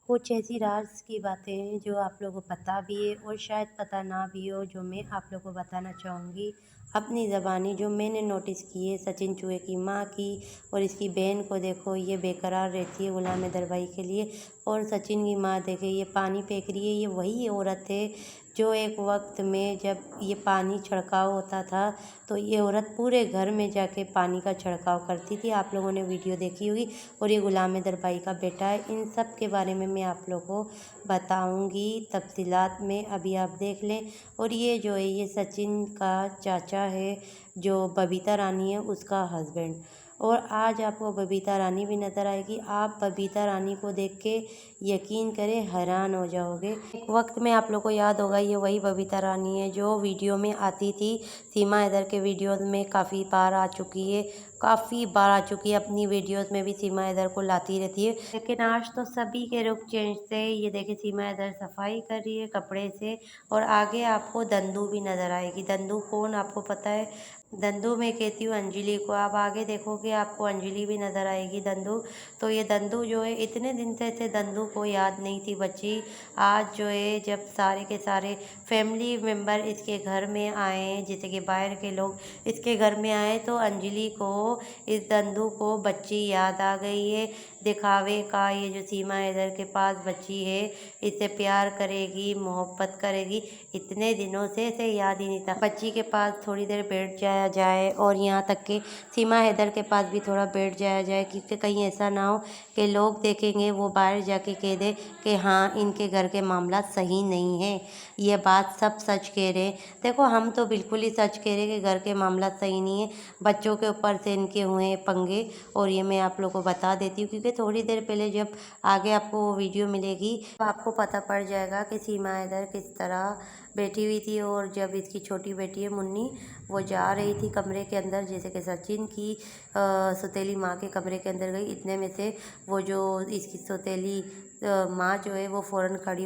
कुछ ऐसी राज़ की बातें हैं जो आप लोगों को पता भी है और शायद पता ना भी हो, जो मैं आप लोगों को बताना चाहूँगी अपनी ज़बानी, जो मैंने नोटिस की है सचिन चूहे की माँ की। और इसकी बहन को देखो, ये बेकरार रहती है गुलाम हैदर भाई के लिए। और सचिन की माँ देखे, ये पानी फेंक रही है। ये वही औरत है जो एक वक्त में जब ये पानी छिड़काव होता था तो ये औरत पूरे घर में जाके पानी का छिड़काव करती थी। आप लोगों ने वीडियो देखी होगी। और ये गुलाम हैदर भाई का बेटा है। इन सब के बारे में मैं आप लोगों को बताऊंगी तफसीलात में, अभी आप देख लें। और ये जो है ये सचिन का चाचा है, जो बबीता रानी है उसका हस्बैंड। और आज आपको बबीता रानी भी नज़र आएगी। आप बबीता रानी को देख के यकीन करें हैरान हो जाओगे। एक वक्त में आप लोग को याद होगा, ये वही बबीता रानी है जो वीडियो में आती थी। सीमा हैदर के वीडियोस में काफ़ी बार आ चुकी है, काफ़ी बार आ चुकी है। अपनी वीडियोस में भी सीमा हैदर को लाती रहती है। लेकिन आज तो सभी के रुख चेंज थे। ये देखिए सीमा हैदर सफाई कर रही है कपड़े से। और आगे आपको दंदू भी नज़र आएगी। दंदू कौन आपको पता है? दंदू मैं कहती हूँ अंजलि को। आप आगे देखोगे आपको अंजलि भी नज़र आएगी दंदू। तो ये दंदू जो है इतने दिन से थे दंदू को याद नहीं थी बच्ची। आज जो है जब सारे के सारे फैमिली मेम्बर इसके घर में आए, जैसे कि बाहर के लोग इसके घर में आए, तो अंजलि को, इस दंदू को बच्ची याद आ गई है। दिखावे का ये जो सीमा हैदर के पास बच्ची है, इससे प्यार करेगी, मोहब्बत करेगी, इतने दिनों से इसे याद ही नहीं था। बच्ची के पास थोड़ी देर बैठ जाया जाए और यहाँ तक कि सीमा हैदर के पास भी थोड़ा बैठ जाया जाए, क्योंकि कहीं ऐसा ना हो कि लोग देखेंगे वो बाहर जाके कह दे कि हाँ इनके घर के मामला सही नहीं है। ये बात सब सच कह रहे हैं। देखो हम तो बिल्कुल ही सच कह रहे हैं कि घर के मामला सही नहीं है। बच्चों के ऊपर से इनके हुए पंगे, और ये मैं आप लोगों को बता देती हूँ, क्योंकि थोड़ी देर पहले जब आगे आपको वो वीडियो मिलेगी तो आपको पता पड़ जाएगा कि सीमा हैदर किस तरह बैठी हुई थी। और जब इसकी छोटी बेटी है मुन्नी, वो जा रही थी कमरे के अंदर, जैसे कि सचिन की सौतेली माँ के कमरे के अंदर गई, इतने में से वो जो इसकी सौतेली माँ जो है वो फ़ौरन खड़ी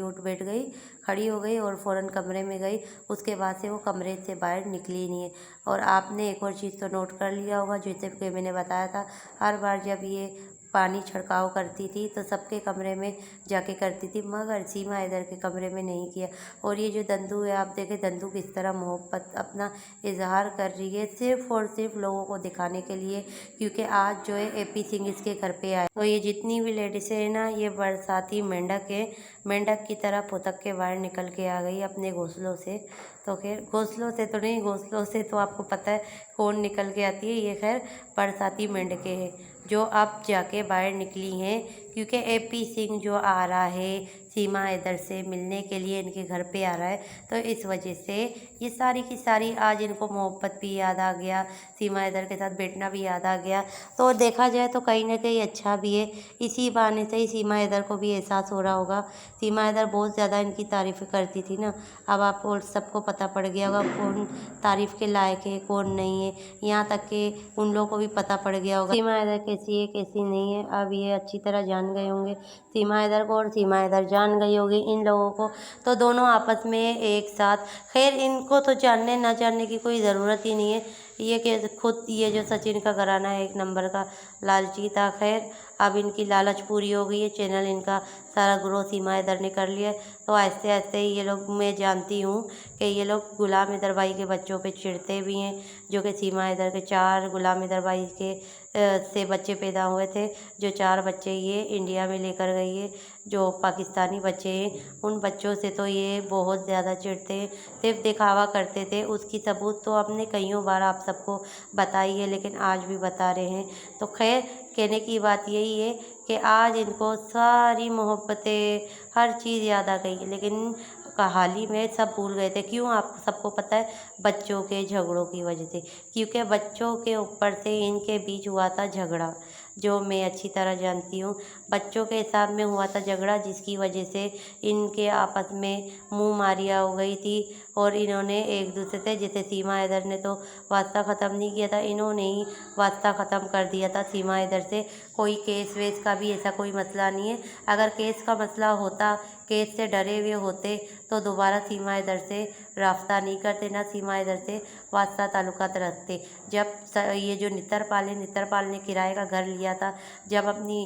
हो गई और फ़ौरन कमरे में गई। उसके बाद से वो कमरे से बाहर निकली नहीं है। और आपने एक और चीज़ तो नोट कर लिया होगा, जैसे कि मैंने बताया था, हर बार जब ये पानी छिड़काव करती थी तो सबके कमरे में जाके करती थी, मगर सीमा हैदर के कमरे में नहीं किया। और ये जो दंदू है, आप देखें दंदू किस तरह मोहब्बत अपना इजहार कर रही है, सिर्फ और सिर्फ लोगों को दिखाने के लिए, क्योंकि आज जो है एपी सिंह इसके घर पे आए। तो ये जितनी भी लेडीज़ है ना, ये बरसाती मेंढक है। मेंढक की तरह पुतक के बाहर निकल के आ गई अपने घोंसलों से। तो खैर घोंसलों से तो नहीं, घोंसलों से तो आपको पता है कौन निकल के आती है, ये खैर बरसाती मेंढकें हैं जो अब जाके बाहर निकली हैं, क्योंकि एपी सिंह जो आ रहा है सीमा हैदर से मिलने के लिए, इनके घर पे आ रहा है। तो इस वजह से ये सारी की सारी आज इनको मोहब्बत भी याद आ गया, सीमा हैदर के साथ बैठना भी याद आ गया। तो देखा जाए तो कहीं ना कहीं अच्छा भी है। इसी बहाने से ही सीमा हैदर को भी एहसास हो रहा होगा। सीमा हैदर बहुत ज़्यादा इनकी तारीफ़ करती थी ना, अब आपको सबको पता पड़ गया होगा कौन तारीफ़ के लायक है कौन नहीं है। यहाँ तक कि उन लोगों को भी पता पड़ गया होगा सीमा हैदर कैसी है कैसी नहीं है। अब ये अच्छी तरह जान गए होंगे सीमा हैदर को, और सीमा हैदर जान गई होगी इन लोगों को। तो दोनों आपस में एक साथ, खैर इनको तो जानने ना जानने की कोई ज़रूरत ही नहीं है। ये कि खुद ये जो सचिन का घराना है एक नंबर का लालची था। खैर अब इनकी लालच पूरी हो गई है, चैनल इनका सारा ग्रोथ सीमा हैदर ने कर लिया है। तो आहिस्ते आहिस्ते ये लोग, मैं जानती हूँ कि ये लोग गुलाम हैदर भाई के बच्चों पे चिढ़ते भी हैं, जो कि सीमा हैदर के 4 गुलाम हैदर भाई के से बच्चे पैदा हुए थे। जो 4 बच्चे ये इंडिया में लेकर गई है, जो पाकिस्तानी बच्चे हैं, उन बच्चों से तो ये बहुत ज़्यादा चिढ़ते हैं, सिर्फ दिखावा करते थे। उसकी सबूत तो हमने कईयों बार आप सबको बताई है, लेकिन आज भी बता रहे हैं। तो खैर कहने की बात यही है कि आज इनको सारी मोहब्बतें, हर चीज़ याद आ गई है, लेकिन हाल ही में सब भूल गए थे। क्यों? आप सबको पता है, बच्चों के झगड़ों की वजह से, क्योंकि बच्चों के ऊपर से इनके बीच हुआ था झगड़ा, जो मैं अच्छी तरह जानती हूँ। बच्चों के हिसाब में हुआ था झगड़ा, जिसकी वजह से इनके आपस में मुँह मारियाँ हो गई थी। और इन्होंने एक दूसरे से, जैसे सीमा हैदर ने तो वास्ता ख़त्म नहीं किया था, इन्होंने ही वास्ता ख़त्म कर दिया था सीमा हैदर से। कोई केस वेस का भी ऐसा कोई मसला नहीं है। अगर केस का मसला होता, केस से डरे हुए होते, तो दोबारा सीमा हैदर से राब्ता नहीं करते, ना सीमा हैदर से वास्ता ताल्लुकात रखते। जब ये जो नितर पाल ने किराए का घर लिया था, जब अपनी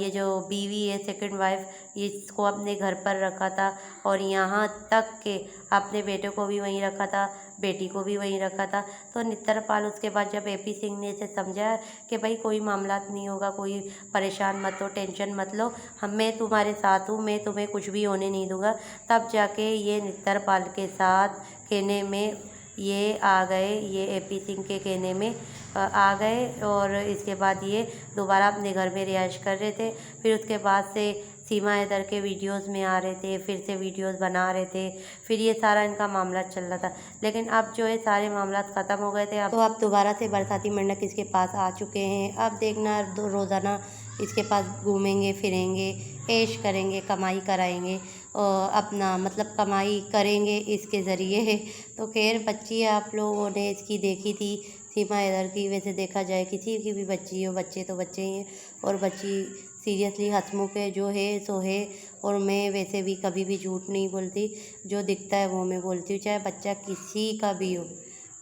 ये जो बीवी है सेकंड वाइफ, इसको अपने घर पर रखा था और यहाँ तक के अपने बेटे को भी वहीं रखा था, बेटी को भी वहीं रखा था। तो नित्तरपाल उसके बाद जब AP सिंह ने इसे समझाया कि भाई कोई मामला नहीं होगा, कोई परेशान मत हो, टेंशन मत लो, मैं तुम्हारे साथ हूँ, मैं तुम्हें कुछ भी होने नहीं दूंगा, तब जाके ये नित्तरपाल के साथ कहने में ये आ गए, ये AP सिंह के कहने में आ गए। और इसके बाद ये दोबारा अपने घर में रिहाइश कर रहे थे। फिर उसके बाद से सीमा हैदर के वीडियोस में आ रहे थे, फिर से वीडियोस बना रहे थे, फिर ये सारा इनका मामला चल रहा था। लेकिन अब जो है सारे मामला ख़त्म हो गए थे। अब तो अब दोबारा से बरसाती मेंढक इसके पास आ चुके हैं। अब देखना रोज़ाना इसके पास घूमेंगे फिरेंगे, ऐश करेंगे, कमाई कराएंगे और अपना मतलब कमाई करेंगे इसके ज़रिए। तो खैर बच्ची आप लोगों ने इसकी देखी थी सीमा हैदर की। वैसे देखा जाए किसी की भी बच्ची हो, बच्चे तो बच्चे ही हैं और बच्ची सीरियसली हंसमुख है, जो है सो है। और मैं वैसे भी कभी भी झूठ नहीं बोलती, जो दिखता है वो मैं बोलती हूँ, चाहे बच्चा किसी का भी हो।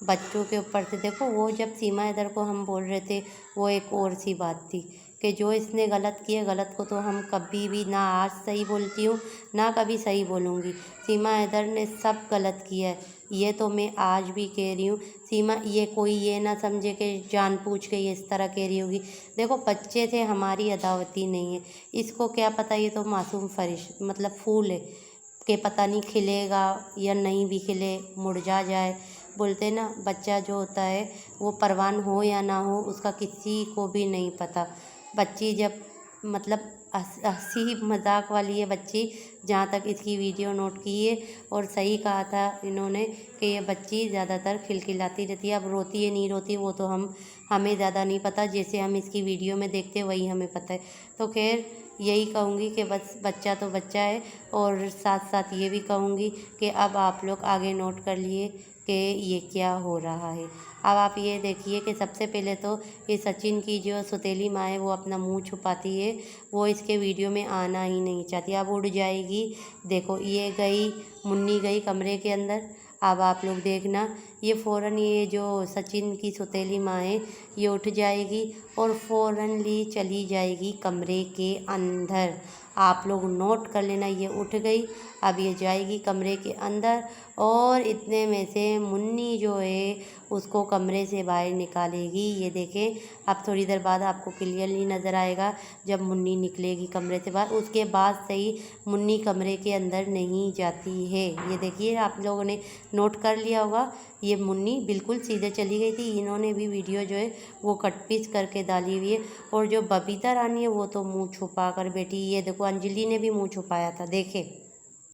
बच्चों के ऊपर से देखो, वो जब सीमा हैदर को हम बोल रहे थे वो एक और सी बात थी कि जो इसने गलत किया, गलत को तो हम कभी भी ना आज सही बोलती हूँ ना कभी सही बोलूँगी। सीमा हैदर ने सब गलत किया है, ये तो मैं आज भी कह रही हूँ। सीमा, ये कोई ये ना समझे कि जानबूझ के ये इस तरह कह रही होगी। देखो बच्चे थे, हमारी अदावती नहीं है, इसको क्या पता, ये तो मासूम मतलब फूल है कि पता नहीं खिलेगा या नहीं भी खिले, मुरझा जाए। बोलते ना, बच्चा जो होता है वो परवान हो या ना हो उसका किसी को भी नहीं पता। बच्ची जब मतलब हंसी मजाक वाली है बच्ची, जहाँ तक इसकी वीडियो नोट की है। और सही कहा था इन्होंने कि ये बच्ची ज़्यादातर खिलखिलाती रहती है। अब रोती है नहीं रोती वो तो हमें ज़्यादा नहीं पता, जैसे हम इसकी वीडियो में देखते हैं वही हमें पता है। तो खैर यही कहूँगी कि बस बच्चा तो बच्चा है। और साथ साथ ये भी कहूँगी कि अब आप लोग आगे नोट कर लिए कि ये क्या हो रहा है। अब आप ये देखिए कि सबसे पहले तो ये सचिन की जो सौतेली माँ है वो अपना मुंह छुपाती है, वो इसके वीडियो में आना ही नहीं चाहती। अब उड़ जाएगी, देखो ये गई, मुन्नी गई कमरे के अंदर। अब आप लोग देखना, ये फ़ौरन ये जो सचिन की सौतेली माँ है ये उठ जाएगी और फ़ौरनली चली जाएगी कमरे के अंदर। आप लोग नोट कर लेना, ये उठ गई, अब ये जाएगी कमरे के अंदर और इतने में से मुन्नी जो है उसको कमरे से बाहर निकालेगी। ये देखें, अब थोड़ी देर बाद आपको क्लियरली नज़र आएगा जब मुन्नी निकलेगी कमरे से बाहर। उसके बाद से ही मुन्नी कमरे के अंदर नहीं जाती है। ये देखिए, आप लोगों ने नोट कर लिया होगा, ये मुन्नी बिल्कुल सीधे चली गई थी। इन्होंने भी वीडियो जो है वो कट पीस करके डाली हुई है। और जो बबीता रानी है वो तो मुंह छुपा कर बैठी। ये देखो, अंजलि ने भी मुंह छुपाया था, देखे।